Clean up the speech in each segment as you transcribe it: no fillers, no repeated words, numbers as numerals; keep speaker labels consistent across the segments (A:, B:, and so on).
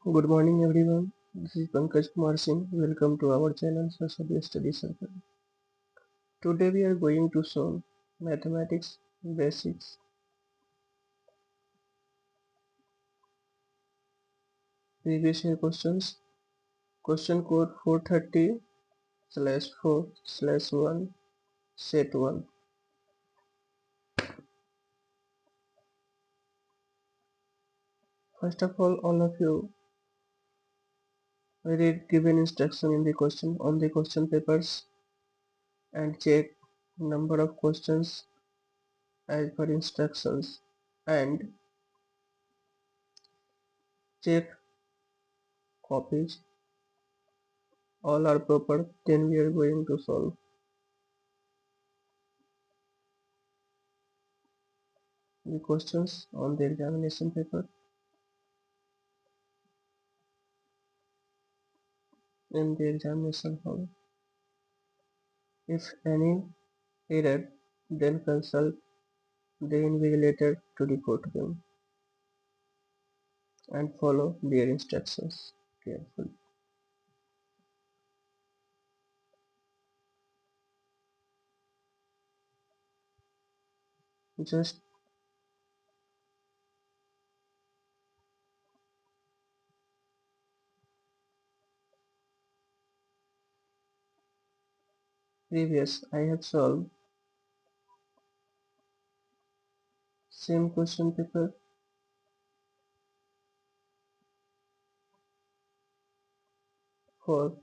A: Good morning everyone. This is Pankaj Kumar Singh. Welcome to our channel Saraswati Study Circle. Today we are going to solve mathematics basics. Previous year questions. Question code 430/4/1 set 1. First of all of you read given instruction in the question on the question papers and check number of questions as per instructions and check copies. All are proper, then we are going to solve. The questions on the examination paper in the examination hall. If any error, then consult the invigilator to report them and follow their instructions carefully. Just previous I have solved same question paper for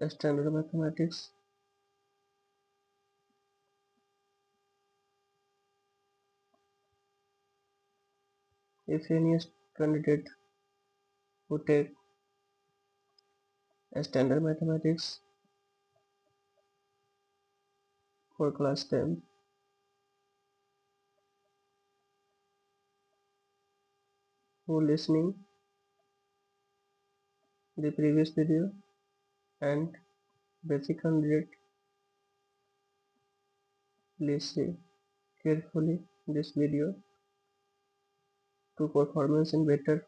A: standard mathematics. If any candidate who take standard mathematics for class 10 who listening the previous video and basic candidate, please see carefully this video to performance in better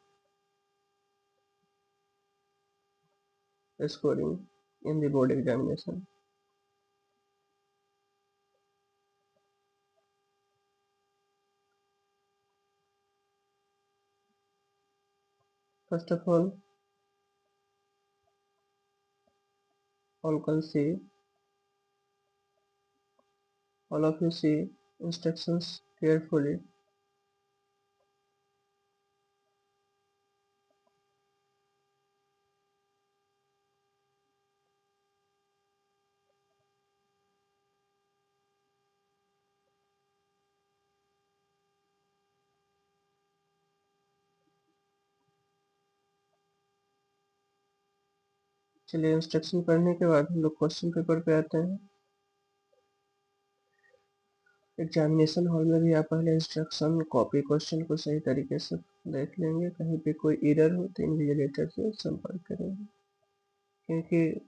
A: scoring in the board examination. First of all can see, all of you see instructions carefully. चलिए instruction पढ़ने के बाद हम लोग question paper पे आते हैं। Examination hall में भी आप पहले इंस्ट्रक्शन कॉपी क्वेश्चन को सही तरीके से देख लेंगे। कहीं पे कोई एरर हो तो इन्विजिलेटर से संपर्क करेंगे, क्योंकि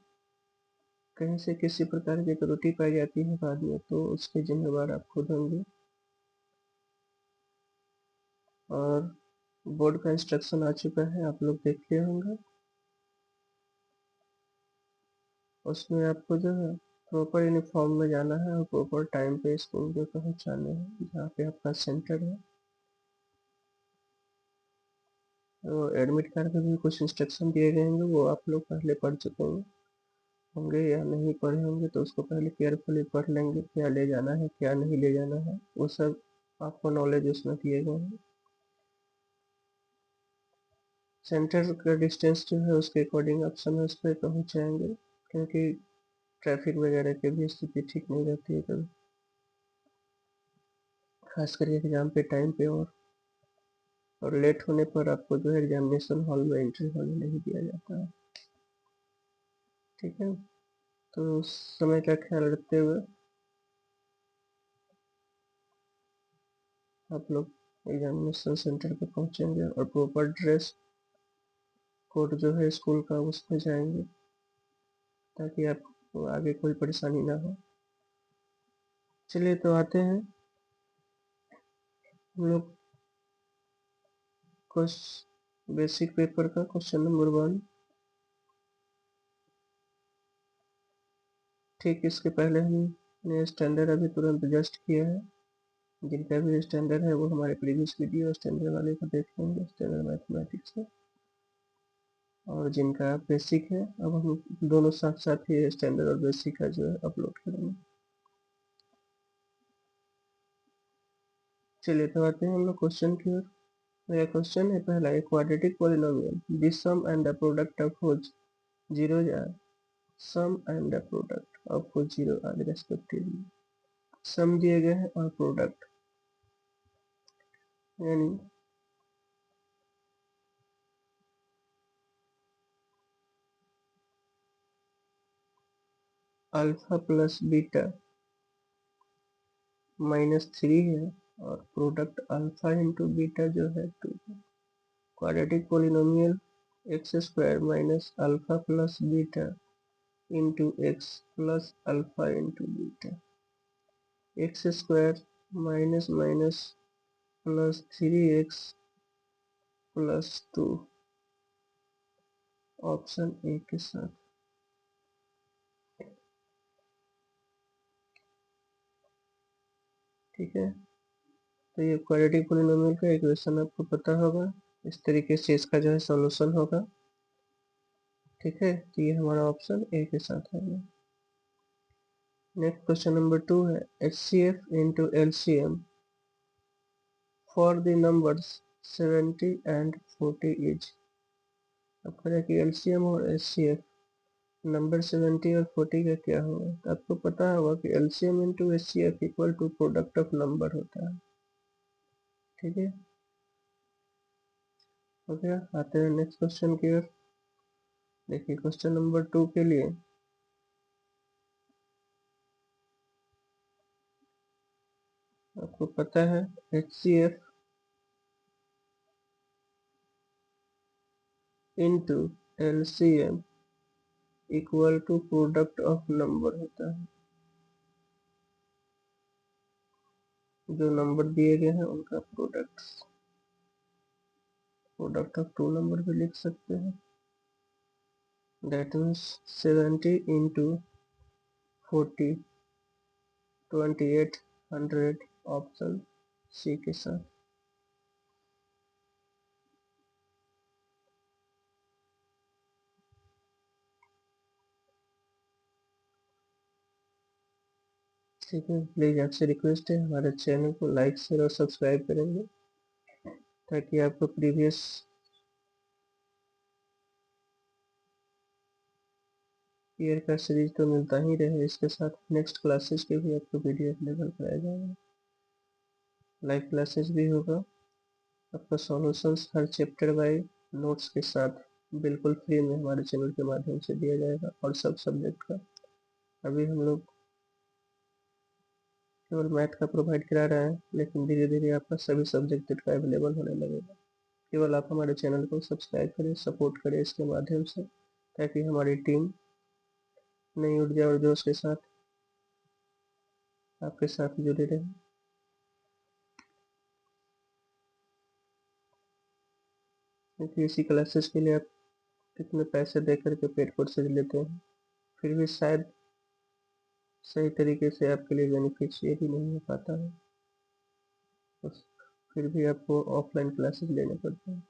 A: कहीं से किसी प्रकार की त्रुटि पाई जाती है बाद में तो उसके जिम्मेवार आप खुद होंगे। और बोर्ड का इंस्ट्रक्शन आ चुका है, आप लोग देख लिए होंगे। उसमें आपको जो है प्रॉपर यूनिफॉर्म में जाना है और प्रॉपर टाइम पे स्कूल पे पहुंचाने हैं जहाँ पे आपका सेंटर है। तो एडमिट कार्ड पे भी कुछ इंस्ट्रक्शन दिए गए होंगे, वो आप लोग पहले पढ़ चुके होंगे या नहीं पढ़े होंगे तो उसको पहले केयरफुली पढ़ लेंगे, क्या ले जाना है क्या नहीं ले जाना है वो सब आपको नॉलेज उसमें दिए गए हैं। सेंटर का डिस्टेंस जो है उसके अकॉर्डिंग आप समय उस पर पहुँच जाएंगे, क्योंकि ट्रैफिक वगैरह की भी स्थिति ठीक नहीं रहती है कभी, खासकर एग्जाम पे टाइम पे। और लेट होने पर आपको जो है एग्जामिनेशन हॉल में एंट्री होने नहीं दिया जाता है। ठीक है, तो समय का ख्याल रखते हुए आप लोग एग्जामिनेशन सेंटर पे पहुंचेंगे और प्रॉपर ड्रेस कोड जो है स्कूल का उसमें जाएंगे, ताकि आपको आगे कोई परेशानी ना हो। चलिए तो आते हैं हम लोग बेसिक पेपर का क्वेश्चन नंबर 1। ठीक इसके पहले हमने स्टैंडर्ड अभी तुरंत जस्ट किया है। जिनका भी स्टैंडर्ड है वो हमारे प्रीवियस वीडियो स्टैंडर्ड वाले को देख लेंगे, स्टैंडर्ड मैथमेटिक्स में। और जिनका बेसिक है, अब हम दोनों साथ साथ ही स्टैंडर्ड और बेसिक का जो है अपलोड करेंगे। चलिए तो आते हैं हम लोग क्वेश्चन की ओर। मेरा क्वेश्चन है पहला, एक quadratic polynomial the sum and the product of which zeros are sum and the product of which zero are respectively. Sum दिए गए हैं और प्रोडक्ट, यानी अल्फा प्लस बीटा -3 है और प्रोडक्ट अल्फा इंटू बीटा जो है 2 है। Quadratic polynomial x square minus alpha plus beta into X plus alpha into beta. X square minus minus plus 3x plus 2 option A के साथ। ठीक है, तो ये क्वाड्रेटिक पोलिनोमियल का इक्वेशन आपको पता होगा। इस तरीके से इसका जो है सॉल्यूशन होगा। ठीक है, तो ये हमारा ऑप्शन ए के साथ है। नेक्स्ट क्वेश्चन नंबर 2 है HCF into LCM for the numbers 70 and 40 is. अब कह रहा है कि LCM और HCF नंबर 70 और 40 का क्या होगा। तो आपको पता होगा कि LCM into HCF equal to product of number होता है। ठीक है, हो गया। आते हैं नेक्स्ट क्वेश्चन की ओर। देखिए क्वेश्चन नंबर 2 के लिए आपको पता है HCF into LCM equal to product of number होता है। जो नंबर दिए गए हैं उनका प्रोडक्ट ऑफ 2 नंबर भी लिख सकते हैं। That means 70 into 40 2800 option C के साथ। ठीक है, प्लीज आपसे रिक्वेस्ट है हमारे चैनल को लाइक शेयर और सब्सक्राइब करेंगे ताकि आपको प्रीवियस ईयर का सीरीज तो मिलता ही रहे, इसके साथ नेक्स्ट क्लासेस के भी आपको वीडियो अवेलेबल कराया जाएगा। लाइव क्लासेस भी होगा। आपका solutions her chapter by notes के साथ बिल्कुल फ्री में हमारे चैनल के माध्यम से दिया जाएगा और सब सब्जेक्ट का। अभी हम लोग केवल मैथ का प्रोवाइड करा रहे हैं, लेकिन धीरे धीरे आपका सभी सब्जेक्ट का अवेलेबल होने लगेगा। केवल आप हमारे चैनल को सब्सक्राइब करें, सपोर्ट करें इसके माध्यम से, ताकि हमारी टीम नई ऊर्जा और जोश के साथ आपके साथ जुड़े रहे। क्योंकि इसी क्लासेस के लिए आप कितने पैसे दे करके पेड कोर्सेज लेते हैं, फिर भी शायद सही तरीके से आपके लिए बेनिफिशियरी नहीं हो पाता है, तो फिर भी आपको ऑफलाइन क्लासेस लेने पड़ते हैं।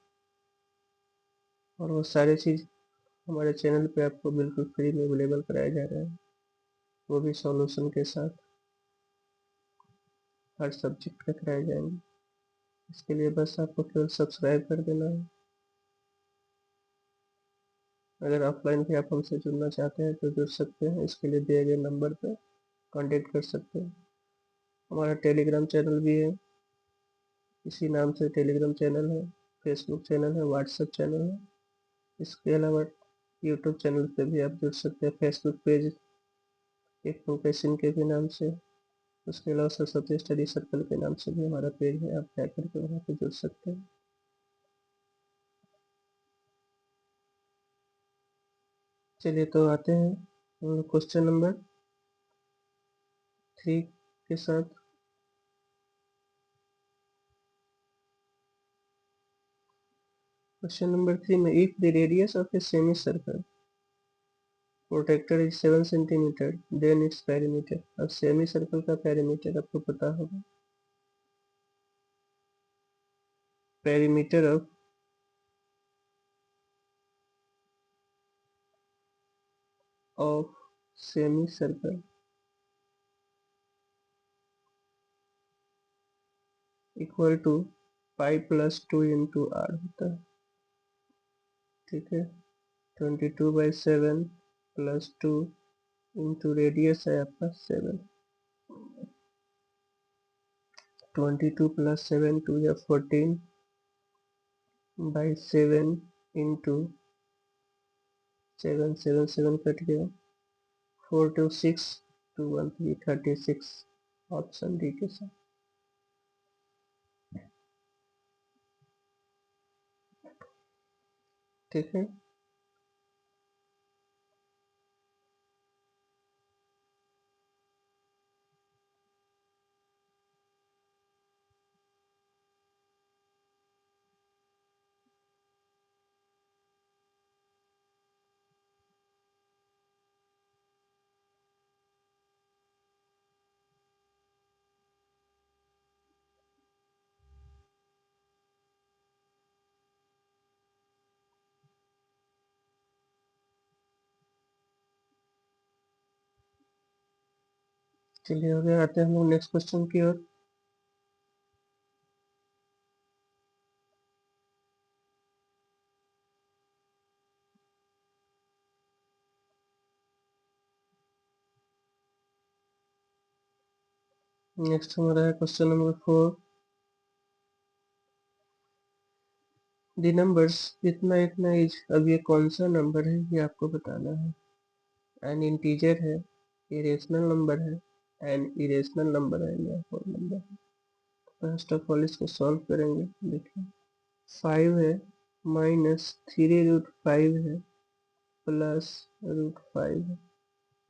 A: और वो सारी चीज़ हमारे चैनल पे आपको बिल्कुल फ्री में अवेलेबल कराया जा रहा है, वो भी सॉल्यूशन के साथ हर सब्जेक्ट का कराए जाएंगे। इसके लिए बस आपको केवल सब्सक्राइब कर देना है। अगर ऑफलाइन भी आप हमसे जुड़ना चाहते हैं तो जुड़ सकते हैं, इसके लिए दिए गए नंबर पर कांटेक्ट कर सकते हैं। हमारा टेलीग्राम चैनल भी है, इसी नाम से टेलीग्राम चैनल है, फेसबुक चैनल है, व्हाट्सएप चैनल है। इसके अलावा यूट्यूब चैनल पे भी आप जुड़ सकते हैं। फेसबुक पेज एक प्रोफेशन के भी नाम से, उसके अलावा सरस्वती स्टडी सर्कल के नाम से भी हमारा पेज है, आप जाकर के वहाँ पे जुड़ सकते हैं। चलिए तो आते हैं क्वेश्चन नंबर 3 के साथ। क्वेश्चन नंबर 3 में if the radius of a semicircle protractor is 7 centimetre then its perimeter. अब सेमी सर्कल का पेरीमीटर आपको पता होगा। Perimeter of semicircle equal to pi plus 2 into r होता है। ठीक है, 22/7 प्लस 2 इंटू रेडियस है आपका 7। 22 प्लस 7 2 या 14/7 इंटू 7 7 7 कट गया 4 2 6 2 1 3 36 ऑप्शन डी के साथ। ठीक है, चलिए आगे आते हैं हम लोग नेक्स्ट क्वेश्चन की ओर। नेक्स्ट हमारा है क्वेश्चन नंबर 4। दी नंबर्स इतना इतना इज, अब ये कौन सा नंबर है ये आपको बताना है। एन इंटीजर है, इरेशनल नंबर है, एन इरेशनल नंबर है या होल नंबर है। फर्स्ट ऑफ ऑल इसको सॉल्व करेंगे। देखिए 5 है माइनस 3√5 है प्लस √5 है।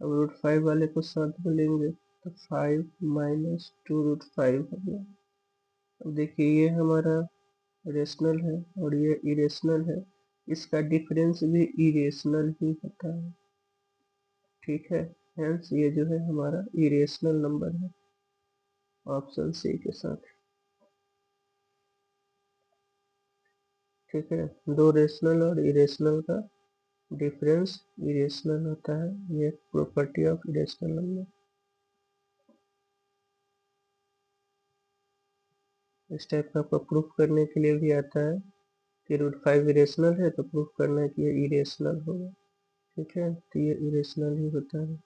A: अब √5 वाले को साथ में लेंगे तो 5 माइनस 2√5 हो गया। अब देखिए ये हमारा रेशनल है और ये इरेशनल है, इसका डिफरेंस भी इरेशनल ही होता है। ठीक है, हेंस ये जो है हमारा इरेशनल नंबर है ऑप्शन सी के साथ। ठीक है, दो रेशनल और इरेशनल का डिफरेंस इरेशनल होता है, ये प्रॉपर्टी ऑफ इरेशनल नंबर। इस टाइप का आपको प्रूफ करने के लिए भी आता है कि √5 इरेशनल है तो प्रूफ करना है कि ये इरेशनल होगा। ठीक है, तो ये इरेशनल ही होता है।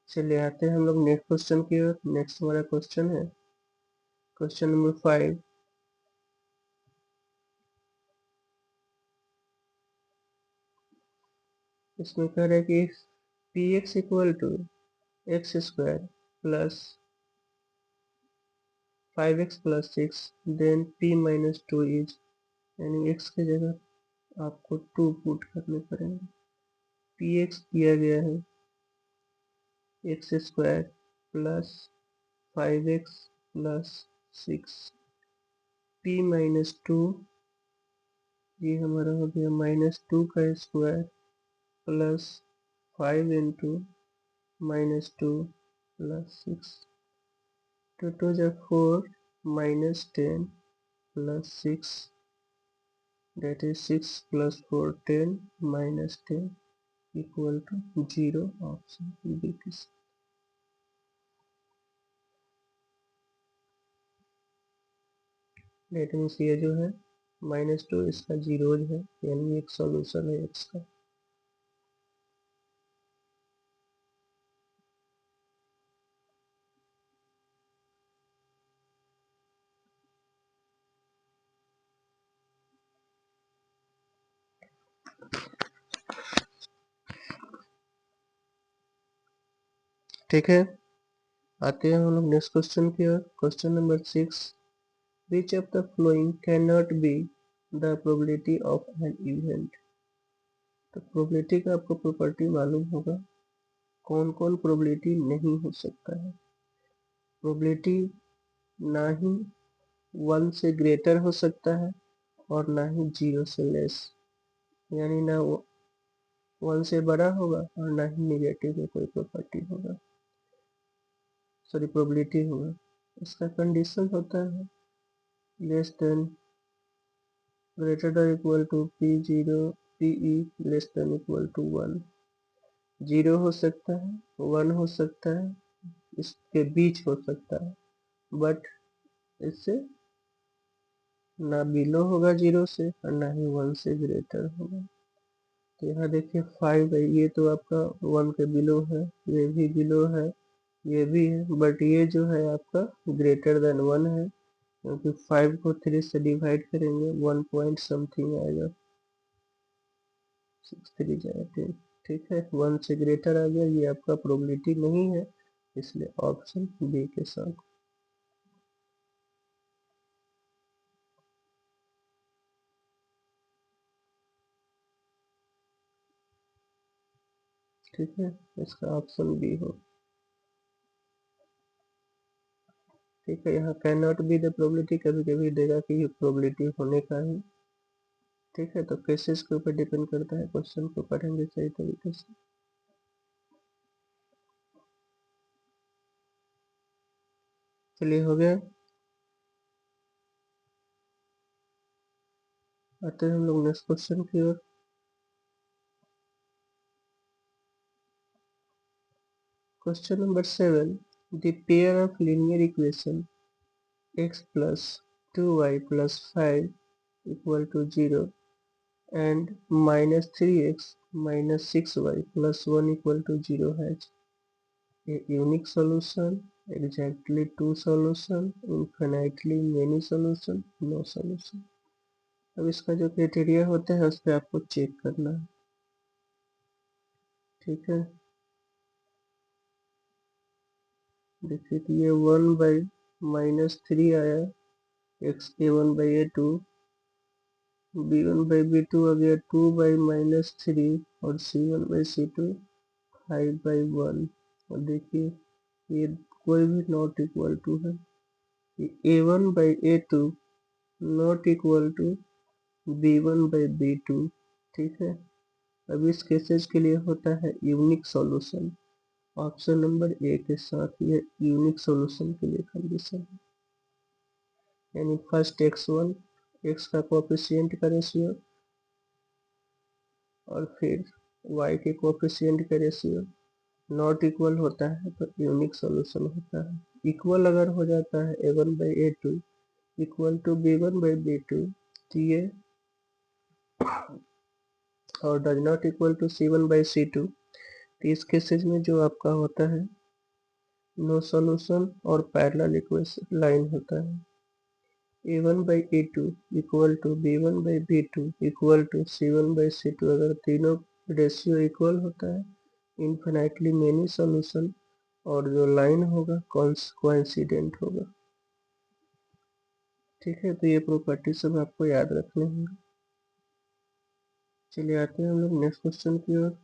A: चलिए आते हैं हम लोग नेक्स्ट क्वेश्चन की ओर। नेक्स्ट हमारा क्वेश्चन है क्वेश्चन नंबर 5। इसमें कह रहा है कि P X equal to X square plus 5x plus 6 then p minus 2 is, यानी x की जगह आपको 2 पुट करने पड़ेंगे। पी एक्स दिया गया है x square plus 5x plus 6, p minus 2 ये हमारा हो गया -2 का स्क्वायर प्लस 5 इंटू -2 प्लस 6, 2 2 जा 4 -10 plus 6 that is 6 plus 4 10 minus 10 equal to 0 option B की। डेट मीन्स ये जो है -2 इसका जीरोज है, यानी एक सॉल्यूशन है एक्स का। ठीक है, आते हैं हम लोग नेक्स्ट क्वेश्चन की ओर। Question number 6। Which of the following can not be the probability of an event. तो प्रोबेबिलिटी का आपको प्रॉपर्टी मालूम होगा, कौन कौन प्रोबेबिलिटी नहीं हो सकता है। प्रोबेबिलिटी ना ही 1 से ग्रेटर हो सकता है और ना ही 0 से लेस, यानी ना 1 से बड़ा होगा और ना ही निगेटिव में कोई प्रॉपर्टी होगा, सॉरी प्रोबेबिलिटी होगा। इसका कंडीशन होता है less than greater than equal to P0 PE less than equal to 1। 0 हो सकता है, 1 हो सकता है, इसके बीच हो सकता है, बट इससे ना बिलो होगा 0 से और ना ही 1 से ग्रेटर होगा। तो यहाँ देखिए 5 है, ये तो आपका 1 के बिलो है, ये भी बिलो है, ये भी है, बट ये जो है आपका ग्रेटर देन 1 है, क्योंकि 5 को 3 से डिवाइड करेंगे 1 पॉइंट समथिंग आएगा, 6 3 जाएगा 10। ठीक है, 1 से ग्रेटर आ गया, ये आपका प्रोबेबिलिटी नहीं है, इसलिए ऑप्शन बी के साथ। ठीक है, इसका ऑप्शन बी हो। ठीक है, यहाँ can not be the probability कभी कभी देगा कि ये प्रोबेबिलिटी होने का है। ठीक है, तो केसेस के ऊपर डिपेंड करता है, क्वेश्चन को पढ़ेंगे सही तरीके से। चलिए हो गया, आते हैं हम लोग नेक्स्ट क्वेश्चन की ओर। Question number 7, the pair of linear equation x plus 2y plus 5 equal to 0 and minus 3x minus 6y plus 1 equal to 0 has a unique solution, exactly two solution, infinitely many solution, no solution। अब इसका जो criteria होता है उस पर आपको check करना है। ठीक है, देखिए कि ये 1/-3 आया, एक्स a1/a2, b1/b2 आ गया 2/-3 और c1/c2 5/1। और देखिए ये कोई भी नॉट इक्वल टू है, a1/a2 not equal to b1/b2। ठीक है, अब इस केसेस के लिए होता है unique solution, option number A के साथ ये यूनिक सॉल्यूशन के लिए कंडीशन है, यानी फर्स्ट x1 x का कोएफिशिएंट का रेशियो और फिर y के कोएफिशिएंट का रेशियो नॉट इक्वल होता है तो यूनिक सॉल्यूशन होता है। इक्वल अगर हो जाता है a1/a2 इक्वल टू b1/b2 तो ये, और does not equal to c1/c2 तो इस केसेस में जो आपका होता है नो सॉल्यूशन और पैरेलल इक्वेशन लाइन होता है। a1/a2 equal to b1/b2 equal to c1/c2, अगर तीनों रेशियो इक्वल होता है इन्फिनिटली मेनी सॉल्यूशन, और जो लाइन होगा कोइंसिडेंट होगा। ठीक है, तो ये प्रॉपर्टी सब आपको याद रखने होंगे। चलिए आते हैं हम लोग नेक्स्ट क्वेश्चन की ओर।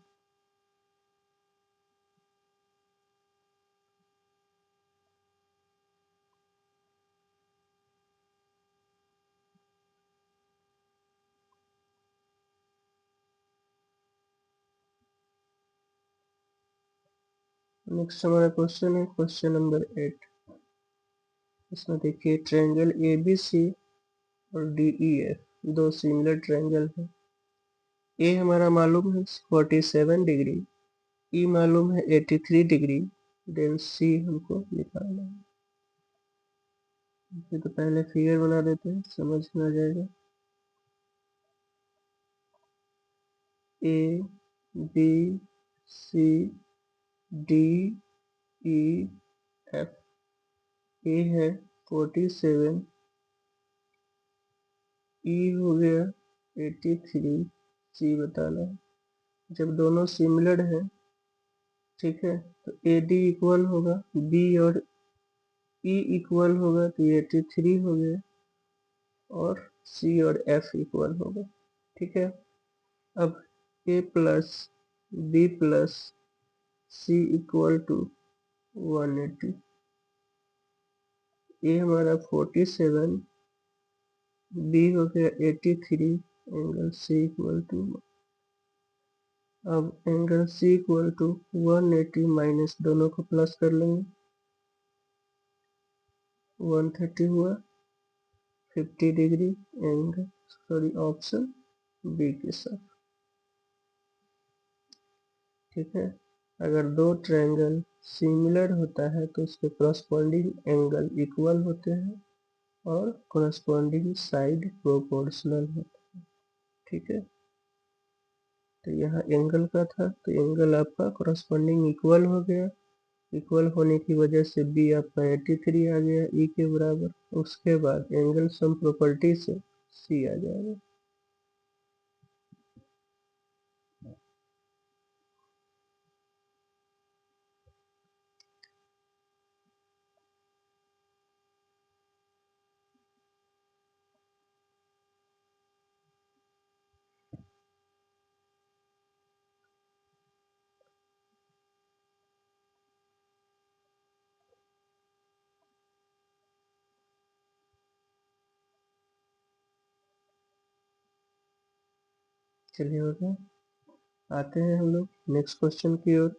A: नेक्स्ट हमारा क्वेश्चन है क्वेश्चन नंबर 8। इसमें देखिए ट्रायंगल ABC और DEF दो सिमिलर ट्रायंगल है। ए हमारा मालूम है 47 डिग्री, ई मालूम है 83 डिग्री, देन सी हमको निकालना है। तो पहले फिगर बना देते हैं, समझ में आ जाएगा। A B C D E F. A है 47, ई हो गया 83, सी बताना है। जब दोनों सिमिलर है, ठीक है, तो ए डी इक्वल होगा बी और ई इक्वल होगा तो 83 हो गया, और सी और एफ इक्वल होगा। ठीक है, अब A plus B plus C equal to 180। A हमारा 47, बी हो गया 83 एंगल सी इक्वल टू, अब angle C equal to 180 minus दोनों को प्लस कर लेंगे, 130 हुआ 50 degree angle, sorry option B के साथ। ठीक है, अगर दो ट्रायंगल सिमिलर होता है तो उसके करस्पॉन्डिंग एंगल इक्वल होते हैं और करस्पॉन्डिंग साइड प्रोपोर्शनल होता है। ठीक है, तो यहाँ एंगल का था तो एंगल आपका करस्पॉन्डिंग इक्वल हो गया, इक्वल होने की वजह से बी आपका 83 आ गया ई के बराबर। उसके बाद एंगल सम प्रॉपर्टी से सी आ जाएगा। चलिए हो गया, आते हैं हम लोग नेक्स्ट क्वेश्चन की ओर।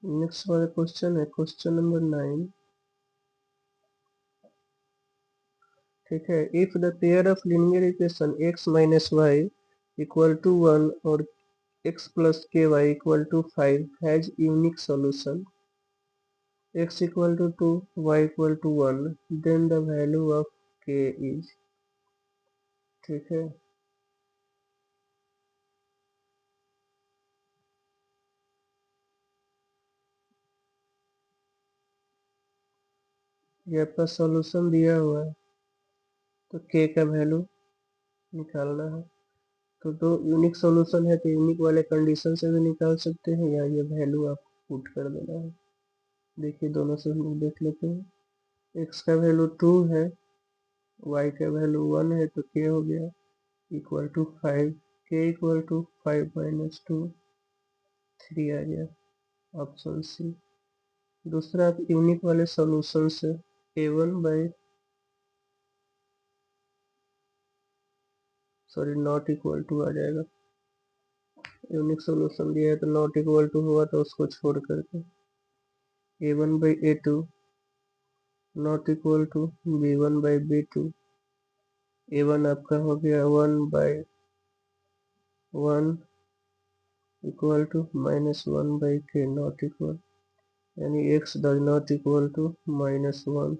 A: नेक्स्ट वाला क्वेश्चन है क्वेश्चन नंबर 9। ठीक है, if the pair of linear equation x minus Y equal to 1 और x plus K Y equal to 5 has unique solution x equal to 2 y equal to 1 then the value of k is. ठीक है, ये आपका solution दिया हुआ है तो k का वैल्यू निकालना है। तो दो यूनिक सॉल्यूशन है तो यूनिक वाले कंडीशन से भी निकाल सकते हैं या ये वैल्यू आप पुट कर देना है। देखिए दोनों से हम लोग देख लेते हैं। x का वैल्यू 2 है, y का वैल्यू 1 है तो k हो गया equal to 5, k equal to 5 minus 2 3 आ गया ऑप्शन सी। दूसरा आप यूनिक वाले सॉल्यूशन से a1 by, sorry not equal to आ जाएगा। यूनिक सॉल्यूशन दिया है तो नॉट इक्वल टू हुआ तो उसको छोड़ करके a1 by a2 not equal to b1 by b2। a1 आपका हो गया 1 by 1 equal to minus 1 by k not equal, यानी x does not equal to minus 1,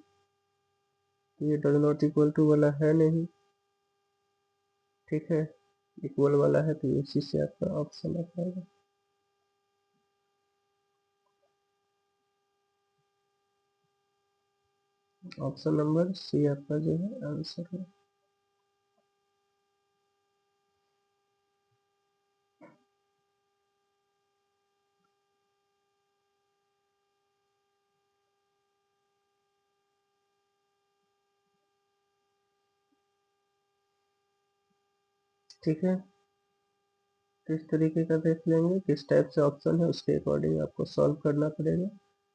A: ये डज नॉट इक्वल टू वाला है नहीं। ठीक है, इक्वल वाला है तो इसी से आपका ऑप्शन आ पाएगा, ऑप्शन नंबर सी आपका जो है आंसर है। ठीक है, किस तरीके का देख लेंगे, किस टाइप से ऑप्शन है उसके अकॉर्डिंग आपको सॉल्व करना पड़ेगा।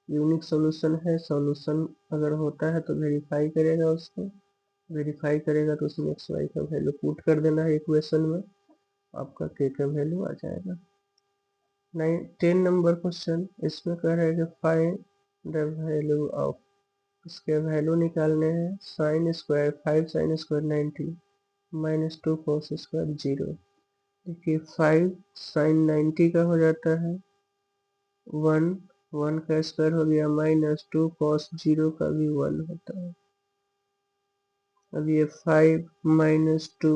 A: यूनिक सॉल्यूशन है, सॉल्यूशन अगर होता है तो वेरीफाई करेगा, उसको वेरीफाई करेगा तो उसमें एक्स वाई का वैल्यू पुट कर देना है इक्वेशन में, आपका के का वैल्यू आ जाएगा। 10 नंबर क्वेश्चन, इसमें कह रहा है कि फाइंड द वैल्यू ऑफ, इसके वैल्यू निकालने हैं। Sine square 5 sine square 90 minus 2 cos square 0। देखिए 5 साइन 90 का हो जाता है 1, 1 का स्क्वायर हो गया माइनस 2 कॉस 0 का भी 1 होता है। अब ये 5 minus 2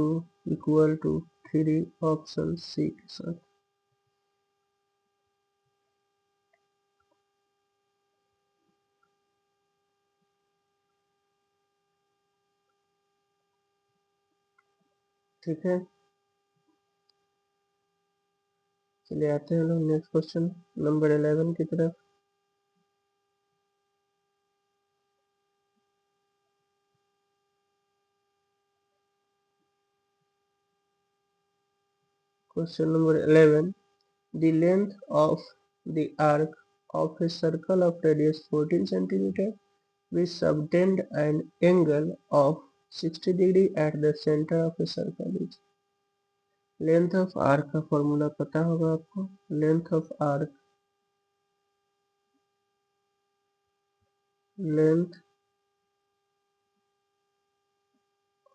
A: equal to 3, option C के साथ। ठीक है, चलिए आते हैं लोग नेक्स्ट क्वेश्चन नंबर 11 की तरफ। Question number 11, the length of the arc of a circle of radius 14 centimeter which subtend an angle of 60 degree at the center of a circle is। Length of arc का formula पता होगा आपको। Length of arc, length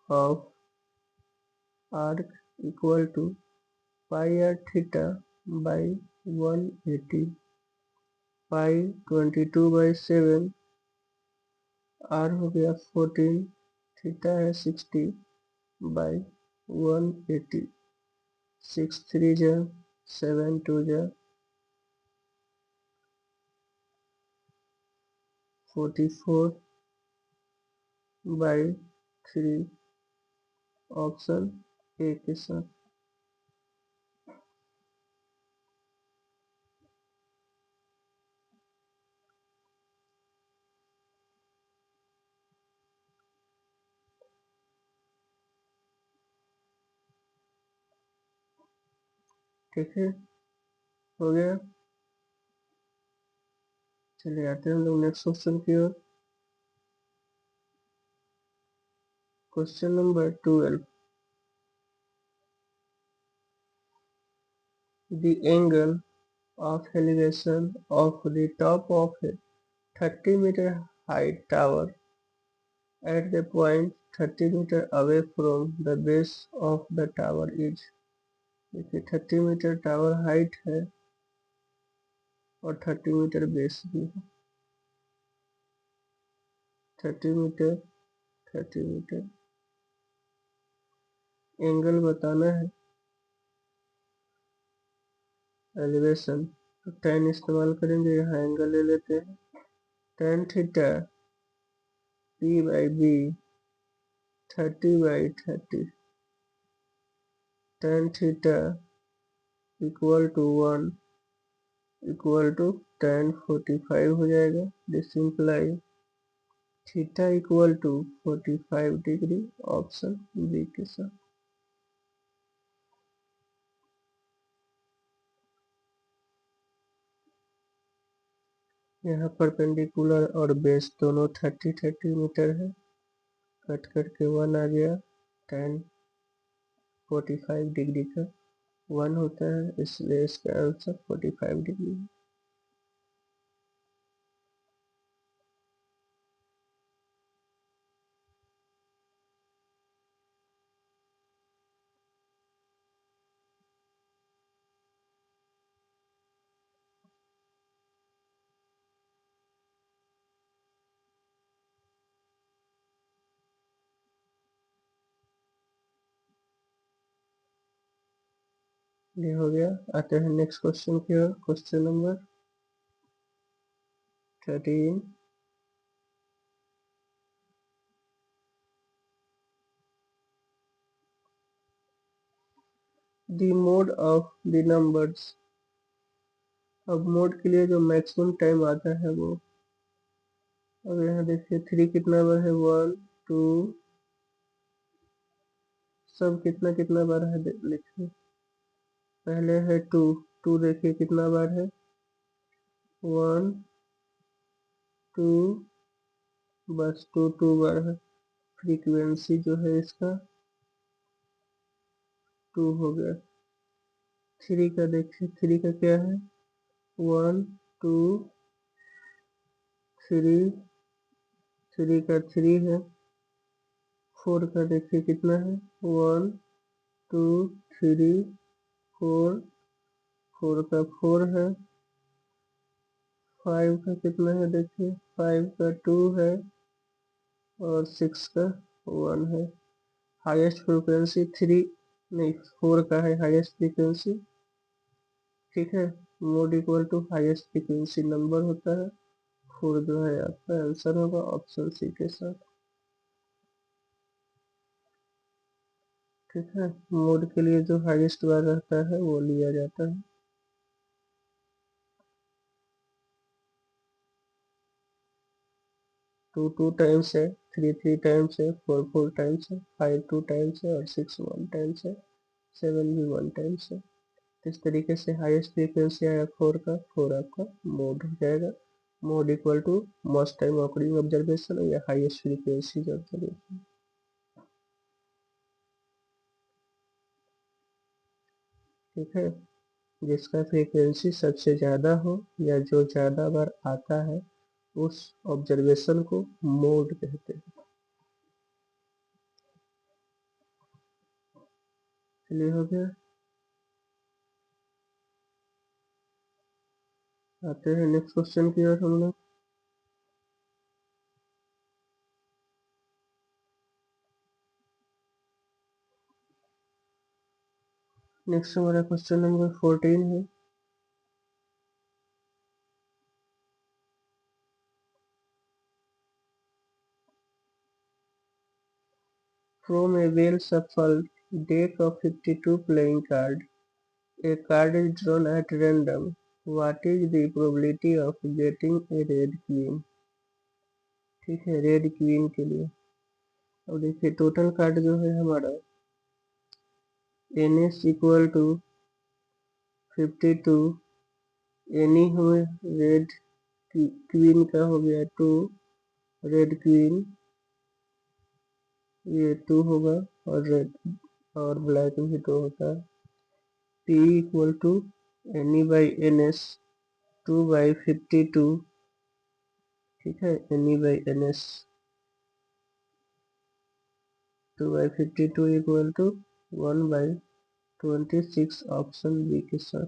A: of arc equal to pi R theta by 180, pi 22/7, R हो गया 14, theta है 60 by 180, 6 3 जा 7 2 जा 44 by 3, option A के साथ। ठीक है, हो गया। चलिए आते हैं हम लोग नेक्स्ट क्वेश्चन की ओर। Question number 12, the angle of elevation of the top of a 30-meter high tower at the point 30 metre away from the base of the tower is। देखिए 30 मीटर टावर हाइट है और 30 metre base भी है। 30 metre 30 metre angle बताना है, elevation, तो tan इस्तेमाल करेंगे। यहाँ एंगल ले लेते हैं, tan theta p by B 30/30, tan theta equal to 1 equal to tan 45 हो जाएगा। This imply theta equal to 45 degree, option B के साथ। यहाँ परपेंडिकुलर और बेस दोनों 30 मीटर है, कट करके 1 आ गया, tan 45 डिग्री का 1 होता है, इसलिए इसका आंसर 45 डिग्री है। ये हो गया। आते हैं नेक्स्ट क्वेश्चन की ओर। Question number 13, the mode of the numbers. अब मोड के लिए जो मैक्सिमम टाइम आता है वो, अब यहाँ देखिए 3 कितना बार है, 1 2, सब कितना कितना बार है लिखिए। पहले है 2, 2 देखिए कितना बार है, 1 2, बस 2 2 बार है। फ्रीक्वेंसी जो है इसका 2 हो गया। 3 का देखिए, 3 का क्या है, 1 2 3, 3 का 3 है। 4 का देखिए कितना है, 1 2 3 4, 4 का 4 है। 5 का कितना है देखिए, 5 का 2 है और 6 का 1 है। हाईएस्ट फ्रीक्वेंसी 3 नहीं 4 का है हाईएस्ट फ्रीक्वेंसी। ठीक है, mode equal to highest frequency number होता है। 4 जो है आपका आंसर होगा, ऑप्शन सी के साथ। ठीक है, मोड के लिए जो हाईएस्ट बार रहता है वो लिया जाता है। 2 2 टाइम्स है, 3 3 टाइम्स है, 4 4 टाइम्स है, 5 2 टाइम्स है और 6 1 टाइम्स है, 7 भी 1 टाइम्स है। इस तरीके से हाईएस्ट फ्रीक्वेंसी आया 4 का, 4 आपका मोड हो जाएगा। Mode equal to most time occurring observation या हाईएस्ट फ्रीक्वेंसी ऑब्जर्वेशन। ठीक है, जिसका फ्रीक्वेंसी सबसे ज़्यादा हो या जो ज़्यादा बार आता है उस ऑब्जर्वेशन को मोड कहते हैं। चलिए हो गया। आते हैं नेक्स्ट क्वेश्चन की ओर हम लोग। नेक्स्ट हमारा क्वेश्चन नंबर 14 है। From a well-shuffled deck of 52 playing cards, a card is drawn at random. What is the probability of getting a red queen? ठीक है, रेड क्वीन के लिए अब देखिए टोटल कार्ड जो है हमारा N S equal to 52, N E हमें रेड क्वीन का हो गया 2, रेड क्वीन ये 2 होगा और रेड और ब्लैक भी 2 होता है। P equal to N E by N S 2/52, ठीक है, N E by N S 2/52 equal to 1/26 option B के साथ।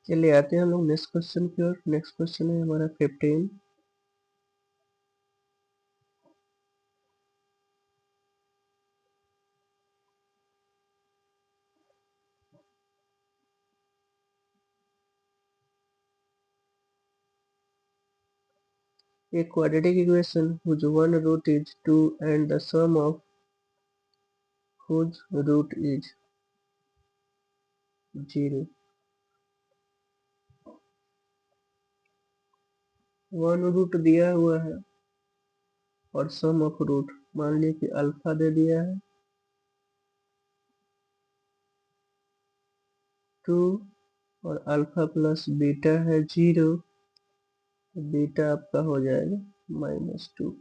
A: चलिए आते हैं हम लोग नेक्स्ट क्वेश्चन की ओर। नेक्स्ट क्वेश्चन है हमारा 15। A quadratic equation whose one root is 2 and the sum of whose root is 0। One root दिया हुआ है और सम ऑफ रूट मान लीजिए कि अल्फा दे दिया है 2 और अल्फा प्लस बीटा है 0, तो बीटा आपका हो जाएगा -2।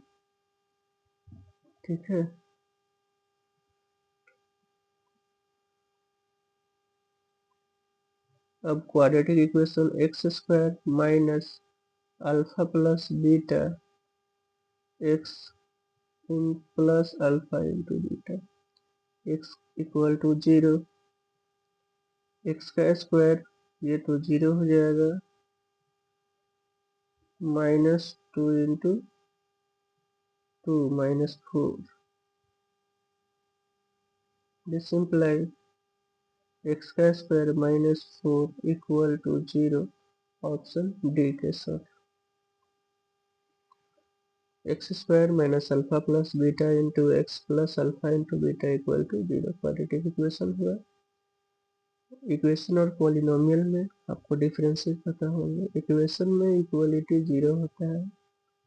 A: ठीक है, अब quadratic equation X square minus alpha plus beta X plus alpha into beta X equal to 0। X का स्क्वायर ये तो 0 हो जाएगा, -2 इंटू 2 -4। दिस इम्प्लाई एक्स का square -4 equal to 0 option D के साथ। X square minus alpha plus beta into X plus alpha into beta equal to 0 quadratic equation हुआ। Equation और पॉलिनोमियल में आपको डिफरेंसेस पता होंगे। इक्वेशन में इक्वलिटी 0 होता है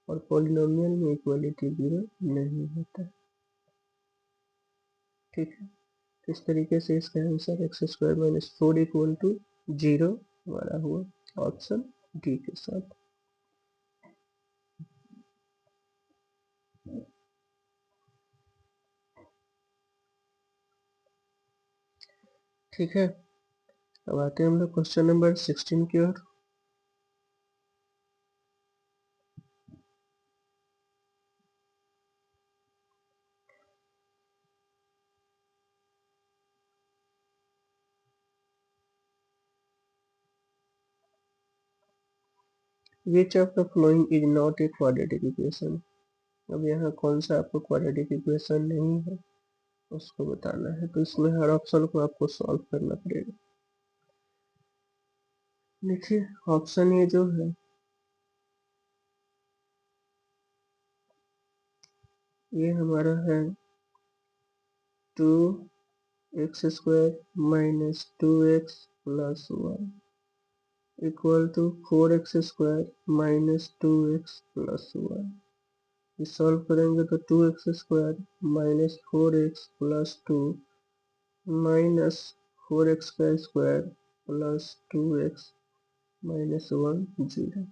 A: और पॉलिनोमियल में इक्वलिटी 0 नहीं होता है। ठीक है, इस तरीके से इसका answer X square -4 equal to 0 हमारा हुआ ऑप्शन डी के साथ। ठीक है, अब आते हैं हम लोग क्वेश्चन नंबर 16 की ओर। Which of the following is not a quadratic equation. अब यहाँ कौन सा आपको क्वाड्रेटिक इक्वेशन नहीं है उसको बताना है, तो इसमें हर ऑप्शन को आपको सॉल्व करना पड़ेगा। देखिए ऑप्शन ये जो है ये हमारा है 2x² minus 2x plus 1 equal to 4x² minus 2x plus 1। ये सॉल्व करेंगे तो 2x² minus 4x plus 2 minus 4x का square plus 2x minus 1 0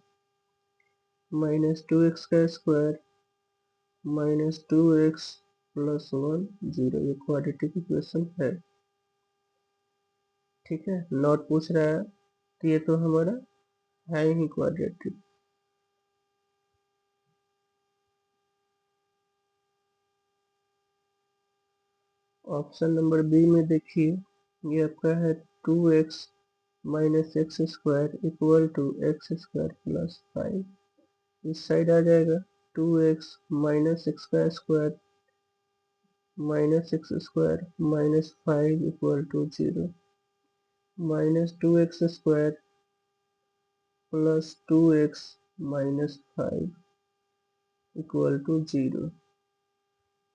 A: minus 2x का स्क्वायर माइनस 2x प्लस 1 0। ये क्वाड्रेटिक इक्वेशन है। ठीक है, नॉट पूछ रहा है तो ये तो हमारा है ही क्वाड्रेटिक। ऑप्शन नंबर बी में देखिए ये आपका है 2x minus X square equal to X square plus 5। इस साइड आ जाएगा 2x माइनस एक्स का square minus X square minus 5 equal to 0 minus 2x² plus 2x minus 5 equal to 0।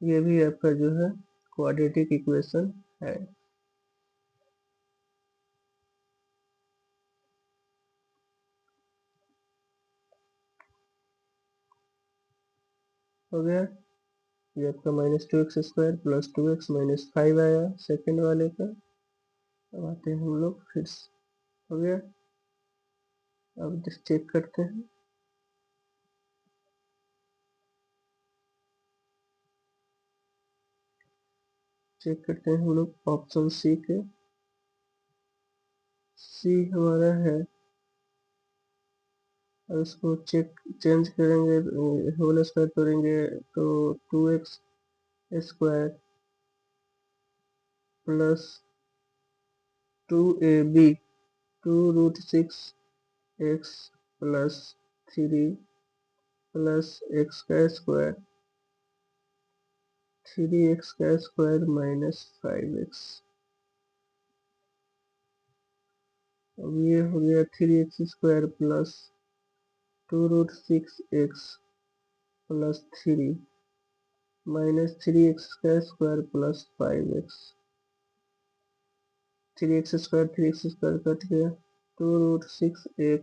A: ये भी आपका जो है क्वाड्रेटिक इक्वेशन है। हो गया, ये आपका -2x² प्लस 2x माइनस 5 आया सेकेंड वाले का। अब आते हैं हम लोग फिर हो गया। अब चेक करते हैं, हम लोग ऑप्शन सी के। सी हमारा है, और इसको चेंज करेंगे होल स्क्वायर करेंगे तो 2x² plus 2ab 2√6x plus 3 plus x का स्क्वायर 3x का स्क्वायर माइनस 5x। अब ये हो गया 3x² plus 2√6x plus 3 minus 3x का square plus 5x। 3x² cut गया 2√6x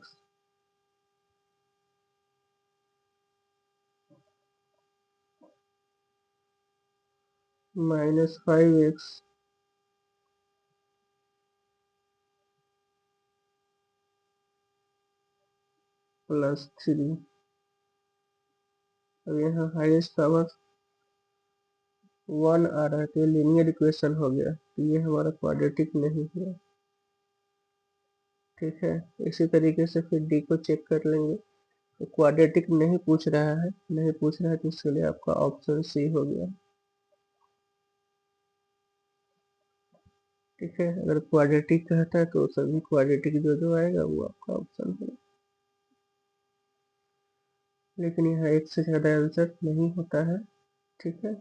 A: माइनस 5x प्लस 3। अब यहाँ हाईएस्ट पावर 1 आ रहा है तो ये लीनियर इक्वेशन हो गया, तो ये हमारा क्वाड्रेटिक नहीं है। ठीक है, इसी तरीके से फिर डी को चेक कर लेंगे, तो क्वाड्रेटिक नहीं पूछ रहा है, तो इसके लिए आपका ऑप्शन सी हो गया। ठीक है, अगर क्वाड्रेटिक कहता है तो सभी क्वाड्रेटिक जो जो आएगा वो आपका ऑप्शन है, लेकिन यहाँ एक से ज़्यादा आंसर नहीं होता है। ठीक है,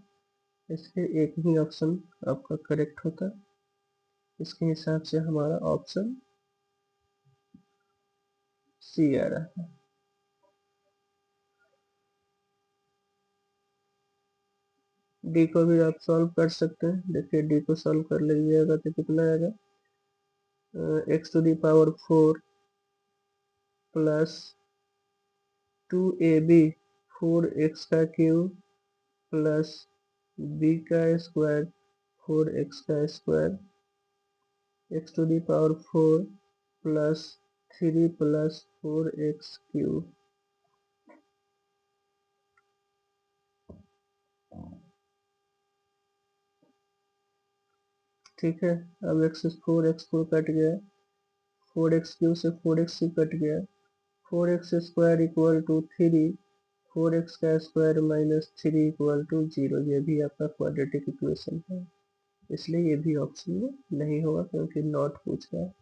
A: इसलिए एक ही ऑप्शन आपका करेक्ट होता है। इसके हिसाब से हमारा ऑप्शन सी आ रहा है। डी को भी आप सॉल्व कर सकते हैं। देखिए डी को सॉल्व कर लीजिएगा तो कितना आएगा, x⁴ प्लस 2ab 4x का क्यूब प्लस b का स्क्वायर 4x का square x⁴ plus 3 plus 4x cube. ठीक है, अब x4 कट गया 4x³ से 4x कट गया, 4x² इक्वल टू 3, 4x का स्क्वायर माइनस 3 इक्वल टू 0। ये भी आपका क्वाड्रेटिक इक्वेशन है, इसलिए ये भी ऑप्शन में नहीं होगा क्योंकि नॉट पूछ रहा है,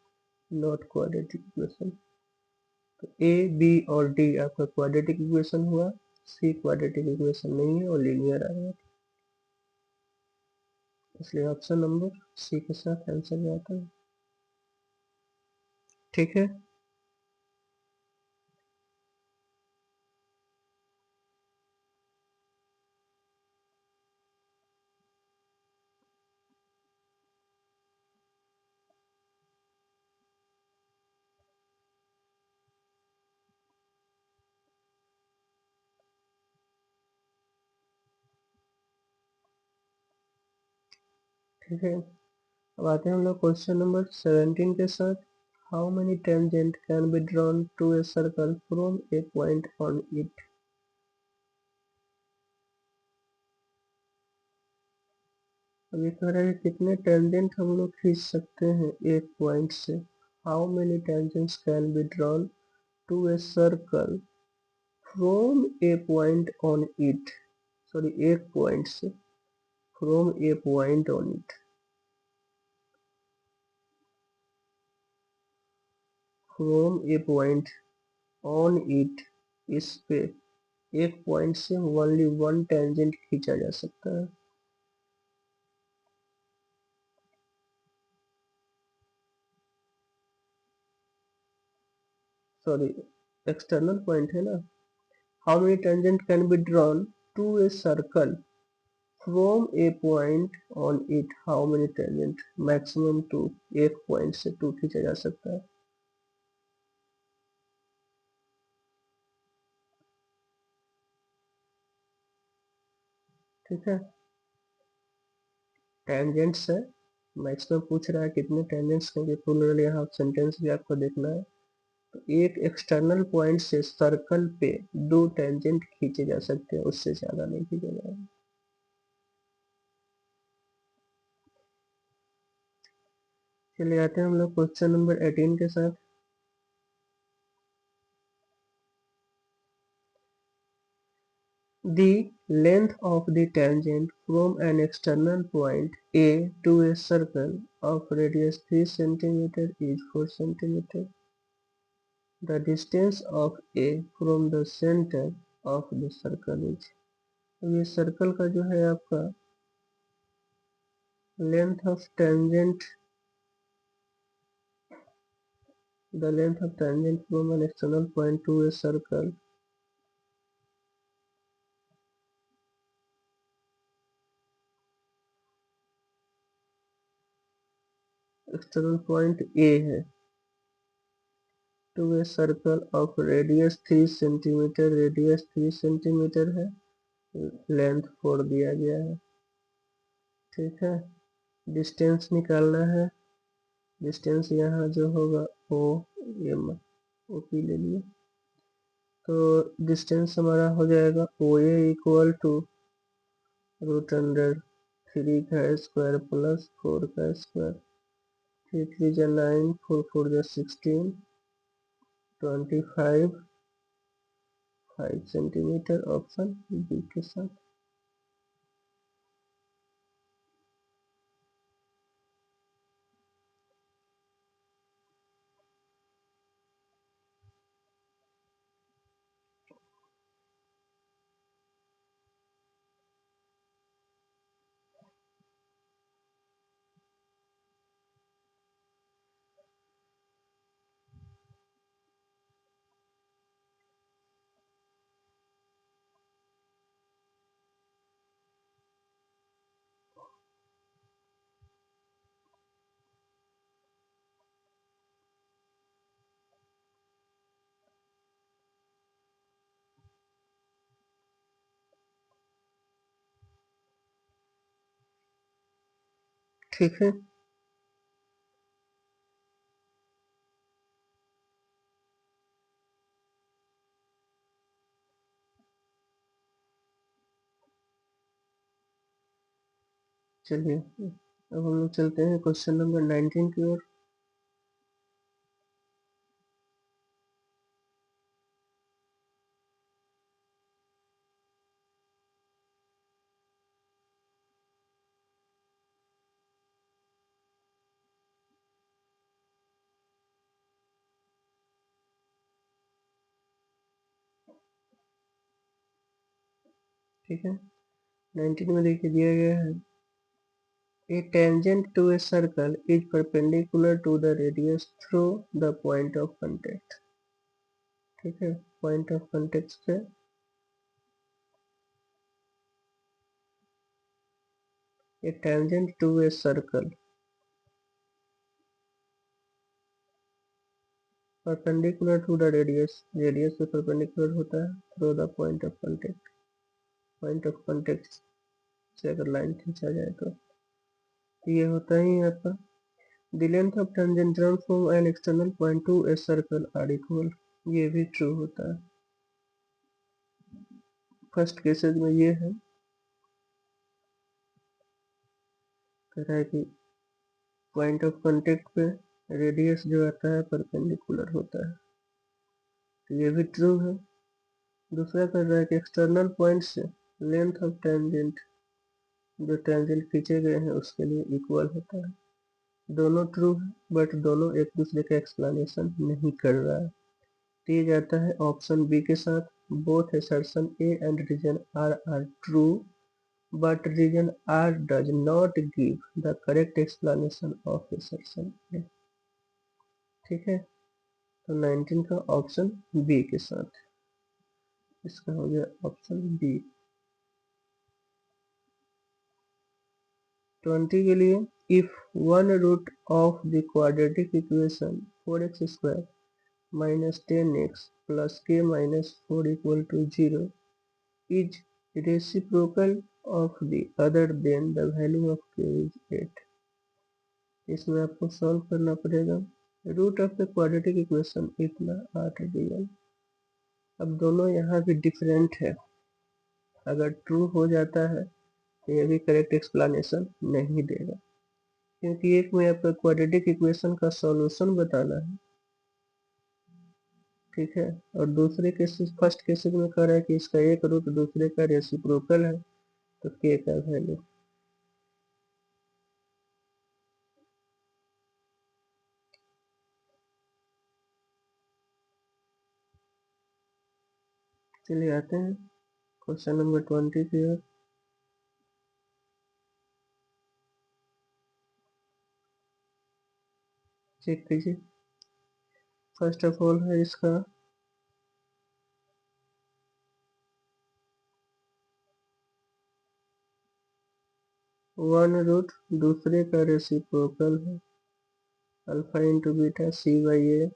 A: नॉट क्वाड्रेटिक इक्वेशन। तो ए, बी और डी आपका क्वाड्रेटिक इक्वेशन हुआ, सी क्वाड्रेटिक इक्वेशन नहीं है और लीनियर आ रहा है, इसलिए ऑप्शन नंबर सी के साथ आंसर जाता है। ठीक है, ठीक है। अब आते हैं हम लोग क्वेश्चन नंबर 17 के साथ। How many tangent can be drawn to a circle from a point on it. अब ये कह रहा है कि कितने टेंजेंट हम लोग खींच सकते हैं एक पॉइंट से। How many tangents can be drawn to a circle from a point on it. Sorry, एक पॉइंट से, from a point on it, from a point on it, इस पे एक पॉइंट से ओनली वन टेंजेंट खींचा जा सकता है। सॉरी, एक्सटर्नल पॉइंट है ना। How many tangent can be drawn to a circle from a point on it. How many tangent, maximum two, एक पॉइंट से टू खींचा जा सकता है। ठीक है, टेंजेंट्स है, मैक्सिमम पूछ रहा है कितने टेंजेंट्स के, प्लूरल यहाँ सेंटेंस भी आपको देखना है। तो एक एक्सटर्नल पॉइंट से सर्कल पे दो टेंजेंट खींचे जा सकते हैं, उससे ज्यादा नहीं खींचे जाएंगे। चलिए आते हैं हम लोग क्वेश्चन नंबर 18 के साथ। The length of the tangent from an external point A to a circle of radius 3 cm is 4 cm. The distance of A from the center of the circle is। अब ये circle का जो है आपका length of tangent, the length of tangent from an external point to a circle, external point A है, to a circle of radius 3 centimetre, radius 3 centimetre है, length 4 दिया गया है। ठीक है, डिस्टेंस निकालना है। डिस्टेंस यहाँ जो होगा ओ एम, ओ पी ले लिए, तो डिस्टेंस हमारा हो जाएगा ओ ए इक्वल टू √100, 3 का स्क्वायर प्लस 4 का स्क्वायर, 3 3 जा 9, 4 4 जा 16, 25, 5 सेंटीमीटर, ऑप्शन बी के साथ। ठीक है, चलिए अब हम लोग चलते हैं क्वेश्चन नंबर 19 की ओर। ठीक है। 19 में देखिए दिया गया है A tangent to a circle is perpendicular to the radius through the point of contact। ठीक है, पॉइंट ऑफ कॉन्टेक्ट पे A tangent to a circle perpendicular to the radius, radius पे परपेंडिकुलर होता है through the point of contact। Point of contact से अगर line खींचा जाए तो ये होता ही आपका The length of tangent drawn from an external point to a circle are equal। ये भी ट्रू होता है। फर्स्ट केसेस में ये है, कह रहा है कि पॉइंट ऑफ कांटेक्ट पे रेडियस जो आता है परपेंडिकुलर होता है, तो ये भी ट्रू है। दूसरा कर रहा है कि एक्सटर्नल पॉइंट से लेंथ ऑफ टेंजेंट, जो टेंजेंट खींचे गए हैं उसके लिए इक्वल होता है। दोनों ट्रू है, बट दोनों एक दूसरे का एक्सप्लेनेशन नहीं कर रहा है। तो ये जाता है ऑप्शन बी के साथ। Both assertion A and reason are true, but region R does not give the correct explanation of assertion A। ठीक है, तो 19 का ऑप्शन बी के साथ, इसका हो गया ऑप्शन बी। 20 के लिए if one root of the quadratic equation 4x² minus 10x plus k minus 4 equal to 0 is reciprocal of the other then the value of k is 8। इसमें आपको सॉल्व करना पड़ेगा। Root of the quadratic equation इतना 8 real. अब दोनों यहाँ भी different है, अगर ट्रू हो जाता है तो ये भी करेक्ट एक्सप्लेनेशन नहीं देगा, क्योंकि एक में आपका क्वाड्रेटिक इक्वेशन का सॉल्यूशन बताना है, ठीक है, और दूसरे केसेस फर्स्ट केसेस में कह रहा है कि इसका एक रूट दूसरे का रेसिप्रोकल है, तो के का वैल्यू। चलिए आते हैं क्वेश्चन नंबर 20 की ओर। चेक कीजिए। फर्स्ट ऑफ ऑल है इसका वन रूट दूसरे का रेसिप्रोकल है, alpha into beta C by A.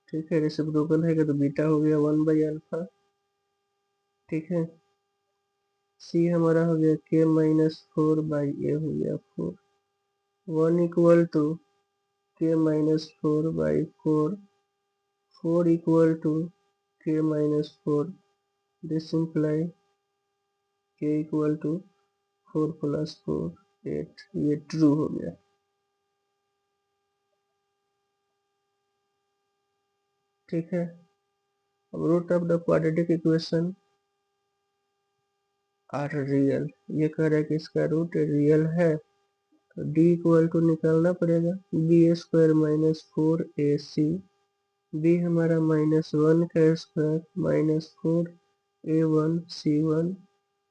A: ठीक है, रेसिप्रोकल है तो बीटा हो गया 1/अल्फा। ठीक है, सी हमारा हो गया के माइनस 4/ए हो गया 4। 1 equal to K minus 4/4, 4 equal to K minus 4। This imply K equal to 4 plus 4 8। ये ट्रू हो गया। ठीक है, अब root of the quadratic equation are real, ये कह रहा है कि इसका रूट रियल है, तो डी इक्वल टू निकालना पड़ेगा b² माइनस 4ac। बी हमारा -1 का square minus 4a1c1,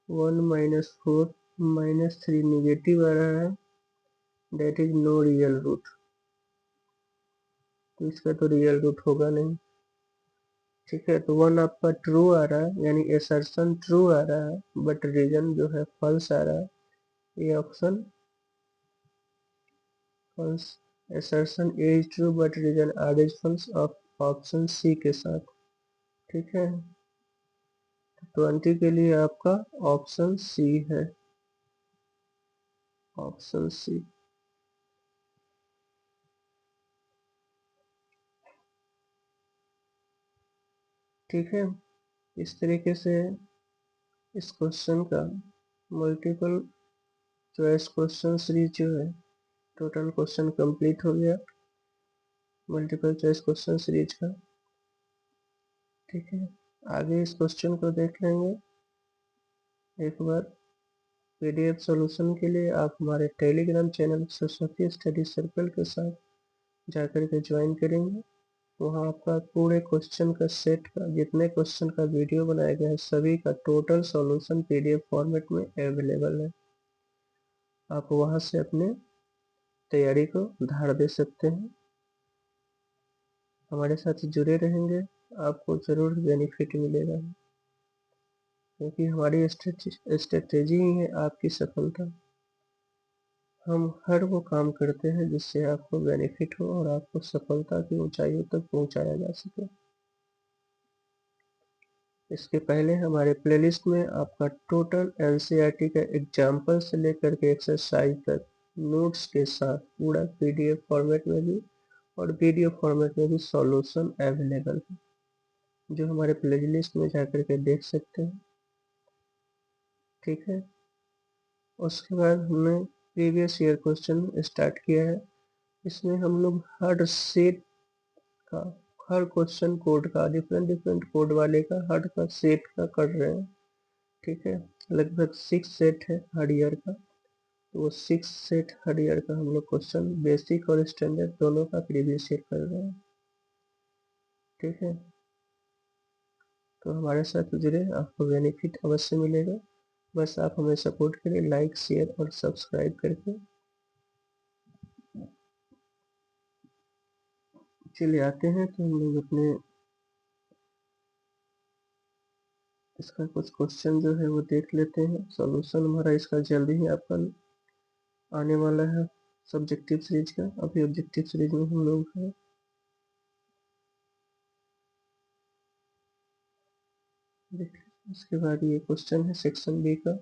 A: 1 minus 4 -3 negative आ रहा है, that is no real root, तो इसका तो रियल रूट होगा नहीं। ठीक है, तो 1 आपका ट्रू आ रहा है, यानी एसर्शन ट्रू आ रहा है, बट रीजन जो है फॉल्स आ रहा है। ये option false, assertion A is true but reason R is false of option C के साथ। ठीक है, 20 के लिए आपका ऑप्शन सी है, ऑप्शन सी। ठीक है, इस तरीके से इस क्वेश्चन का मल्टीपल चॉइस क्वेश्चन सीरीज जो है टोटल क्वेश्चन कंप्लीट हो गया मल्टीपल चॉइस क्वेश्चन सीरीज का। ठीक है, आगे इस क्वेश्चन को देख लेंगे एक बार। पीडीएफ सॉल्यूशन के लिए आप हमारे Telegram channel Saraswati study circle के साथ जाकर के ज्वाइन करेंगे। वहाँ आपका पूरे क्वेश्चन का सेट का जितने क्वेश्चन का वीडियो बनाया गया है सभी का टोटल सॉल्यूशन पीडीएफ फॉर्मेट में अवेलेबल है। आप वहाँ से अपने तैयारी को धार दे सकते हैं। हमारे साथ जुड़े रहेंगे, आपको ज़रूर बेनिफिट मिलेगा, क्योंकि हमारी स्ट्रेटेजी ही है आपकी सफलता। हम हर वो काम करते हैं जिससे आपको बेनिफिट हो और आपको सफलता की ऊंचाइयों तक पहुंचाया जा सके। इसके पहले हमारे प्लेलिस्ट में आपका टोटल एनसीईआरटी का एग्जाम्पल से लेकर के एक्सरसाइज तक नोट्स के साथ पूरा पीडीएफ फॉर्मेट में भी और वीडियो फॉर्मेट में भी सॉल्यूशन अवेलेबल है, जो हमारे प्लेलिस्ट में जाकर के देख सकते हैं। ठीक है, उसके बाद हमने प्रीवियस ईयर क्वेश्चन स्टार्ट किया है। इसमें हम लोग हर सेट का, हर क्वेश्चन कोड का, डिफरेंट डिफरेंट कोड वाले का, हर का सेट का कर रहे हैं। ठीक है, लगभग 6 सेट है हर ईयर का, तो वो 6 सेट हर ईयर का हम लोग क्वेश्चन बेसिक और स्टैंडर्ड दोनों का प्रीवियस ईयर कर रहे हैं। ठीक है, तो हमारे साथ जुड़े, आपको बेनिफिट अवश्य मिलेगा। बस आप हमें सपोर्ट करें लाइक शेयर और सब्सक्राइब करके। चलिए आते हैं तो हम लोग अपने इसका कुछ क्वेश्चन जो है वो देख लेते हैं। सॉल्यूशन हमारा इसका जल्दी ही आपका आने वाला है सब्जेक्टिव सीरीज का। अभी ऑब्जेक्टिव सीरीज में हम लोग हैं। देखिए इसके बाद ये क्वेश्चन है सेक्शन बी का,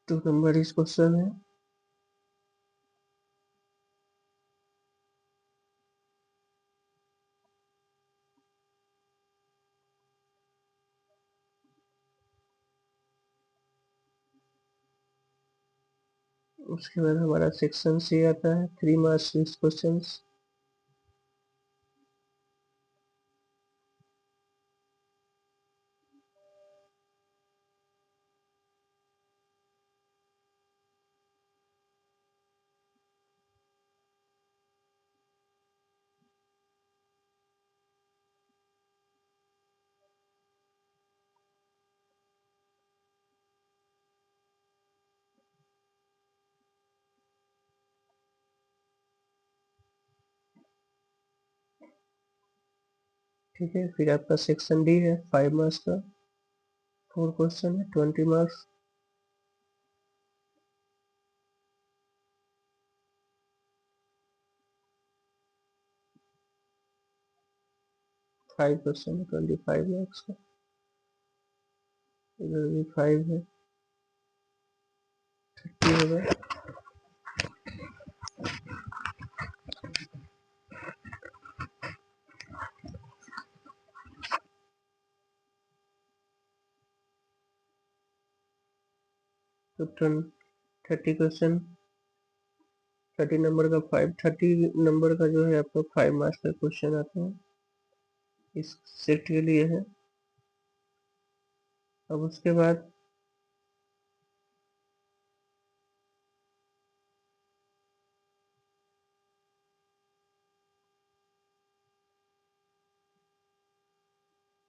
A: 2 नंबर इस क्वेश्चन है। उसके बाद हमारा सेक्शन सी आता है 3 मार्क्स क्वेश्चन। ठीक है, फिर आपका सेक्शन डी है 5 मार्क्स का, 4 क्वेश्चन है 20 मार्क्स। फाइव क्वेश्चन है 25 मार्क्स का। इधर भी 5 है, 30 होगा। तो 30 क्वेश्चन, 30 नंबर का 30 नंबर का जो है आपका 5 मार्क्स का क्वेश्चन आता है, इस सेट के लिए है। अब उसके बाद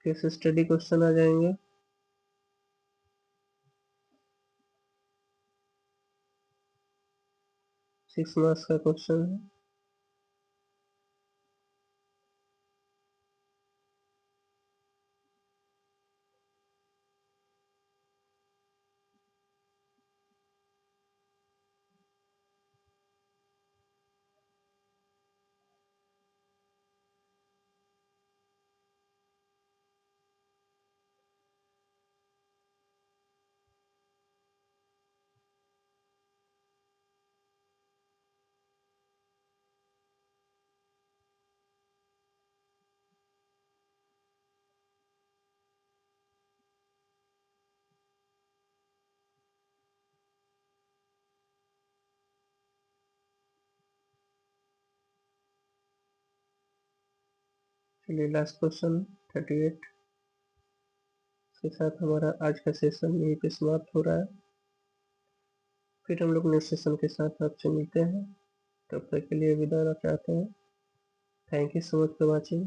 A: केस स्टडी क्वेश्चन आ जाएंगे। 6 मार्क्स का क्वेश्चन है। चलिए लास्ट क्वेश्चन 38 के साथ हमारा आज का सेशन यहीं पे समाप्त हो रहा है। फिर हम लोग नेक्स्ट सेशन के साथ आपसे मिलते हैं। तब तक के लिए विदा लेना चाहते हैं। Thank you so much for watching.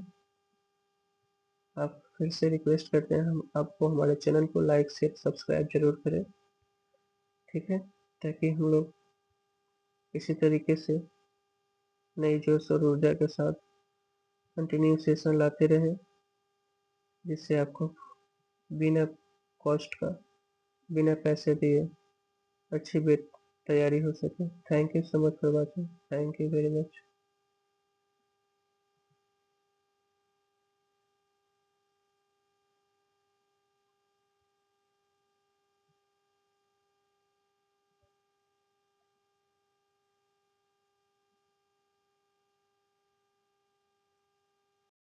A: आप फिर से रिक्वेस्ट करते हैं हम आपको हमारे चैनल को लाइक शेयर सब्सक्राइब जरूर करें, ठीक है, ताकि हम लोग इसी तरीके से नई जोश और ऊर्जा के साथ कंटिन्यू सेशन लाते रहें, जिससे आपको बिना कॉस्ट का, बिना पैसे दिए अच्छी तैयारी हो सके। Thank you so much for watching. Thank you very much.